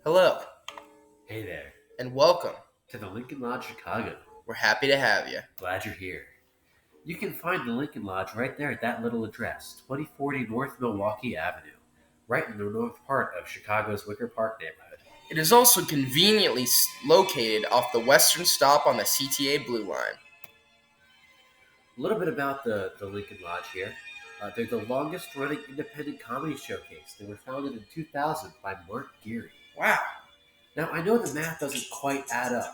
Hello, Hey there, and welcome. to the Lincoln Lodge Chicago. We're happy to have you. Glad you're here. You can find the Lincoln Lodge right there at that little address, 2040 North Milwaukee Avenue, right in the north part of Chicago's Wicker Park neighborhood. It is also conveniently located off the western stop on the CTA Blue Line. A little bit about the Lincoln Lodge here. They're the longest running independent comedy showcase. They were founded in 2000 by Mark Geary. Wow. Now, I know the math doesn't quite add up.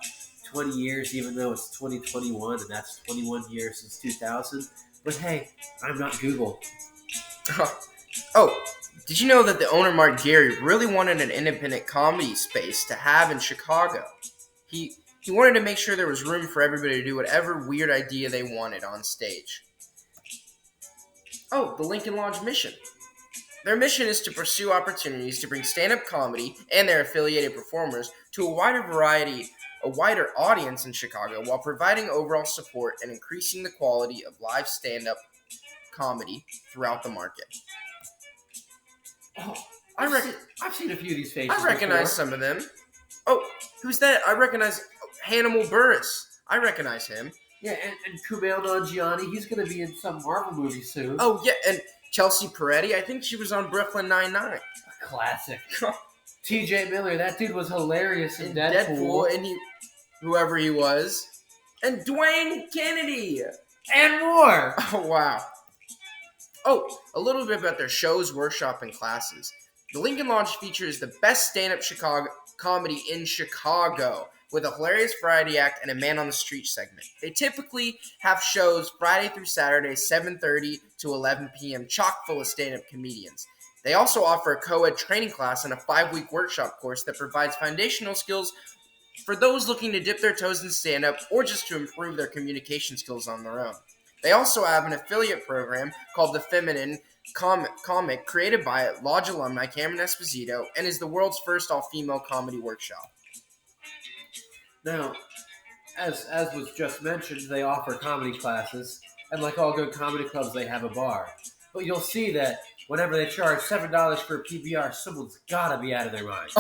20 years, even though it's 2021, and that's 21 years since 2000. But hey, I'm not Google. Oh, did you know that the owner Mark Gary really wanted an independent comedy space to have in Chicago? He wanted to make sure there was room for everybody to do whatever weird idea they wanted on stage. Oh, the Lincoln Lodge mission. Their mission is to pursue opportunities to bring stand-up comedy and their affiliated performers to a wider audience in Chicago while providing overall support and increasing the quality of live stand-up comedy throughout the market. Oh, I've seen a few of these faces. I recognize before. some of them. Oh, who's that? I recognize Hannibal Buress. I recognize him. Yeah, and Kumail Nanjiani, he's going to be in some Marvel movie soon. Oh, yeah, and Chelsea Peretti. I think she was on Brooklyn Nine-Nine. A classic. T.J. Miller, that dude was hilarious in Deadpool. And whoever he was. And Dwayne Kennedy. And more. Oh, wow. Oh, a little bit about their shows, workshop, and classes. The Lincoln Lodge features the best stand-up comedy in Chicago, with a hilarious variety act and a man on the street segment. They typically have shows Friday through Saturday, 7:30 to 11 p.m., chock full of stand-up comedians. They also offer a co-ed training class and a 5-week workshop course that provides foundational skills for those looking to dip their toes in stand-up or just to improve their communication skills on their own. They also have an affiliate program called The Feminine Comic created by Lodge alumni Cameron Esposito and is the world's first all-female comedy workshop. Now, as was just mentioned, they offer comedy classes, and like all good comedy clubs, they have a bar. But you'll see that whenever they charge $7 for a PBR, someone's gotta be out of their mind.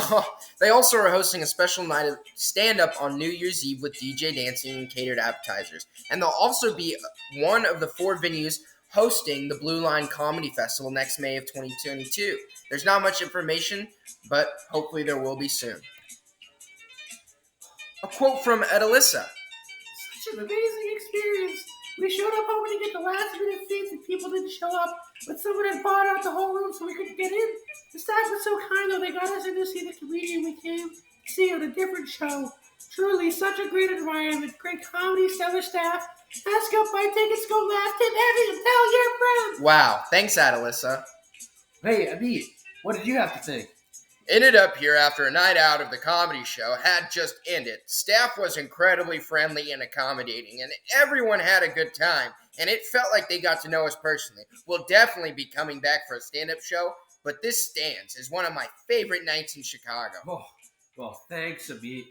They also are hosting a special night of stand-up on New Year's Eve with DJ dancing and catered appetizers. And they'll also be one of the 4 venues hosting the Blue Line Comedy Festival next May of 2022. There's not much information, but hopefully there will be soon. A quote from Adelissa. Such an amazing experience. We showed up hoping to get the last minute seats and people didn't show up, but someone had bought out the whole room so we couldn't get in. The staff was so kind though, they got us in to see the comedian we came to see on a different show. Truly, such a great environment, great comedy, stellar staff. Ask up, buy tickets, go laugh, tip heavy, and tell your friends. Wow, thanks Adelissa. Hey, Amit, what did you have to think? Ended up here after a night out of the comedy show had just ended. Staff was incredibly friendly and accommodating, and everyone had a good time, and it felt like they got to know us personally. We'll definitely be coming back for a stand-up show, but this stands as one of my favorite nights in Chicago. Oh, well, thanks, Amit.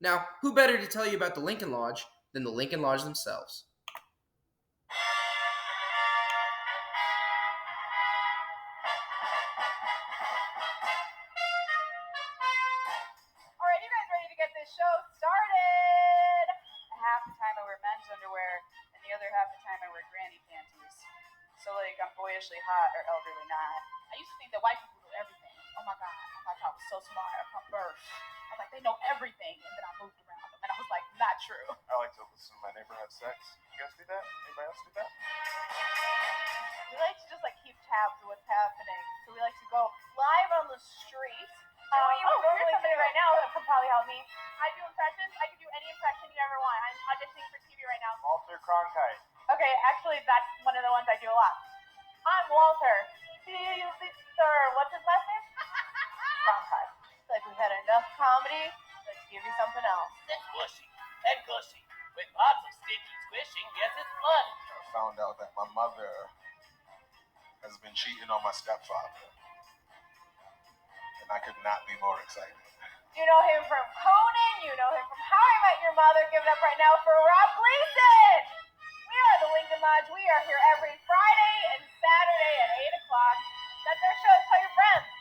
Now, who better to tell you about the Lincoln Lodge than the Lincoln Lodge themselves? Get this show started. Half the time I wear men's underwear, and the other half the time I wear granny panties. So like I'm boyishly hot or elderly not. I used to think that white people knew everything. Oh my god, I thought I was so smart from birth. I was like, they know everything, and then I moved around them, and I was like, not true. I like to listen to my neighbor have sex. You guys do that? Anybody else do that? We like to just like keep tabs of what's happening. So we like to go live on the street. Here's somebody right now that could probably help me. I do impressions. I can do any impression you ever want. I'm auditioning for TV right now. Walter Cronkite. Okay, actually, that's one of the ones I do a lot. I'm Walter. What's his last name? Cronkite. Like we had enough comedy. Let's give you something else. It's mushy and gushy with lots of sticky squishing. Yes, it's blood. I found out that my mother has been cheating on my stepfather. And I could not be more excited. You know him from Conan. You know him from How I Met Your Mother. Give it up right now for Rob Gleason. We are the Lincoln Lodge. We are here every Friday and Saturday at 8 o'clock. That's our show. Tell your friends.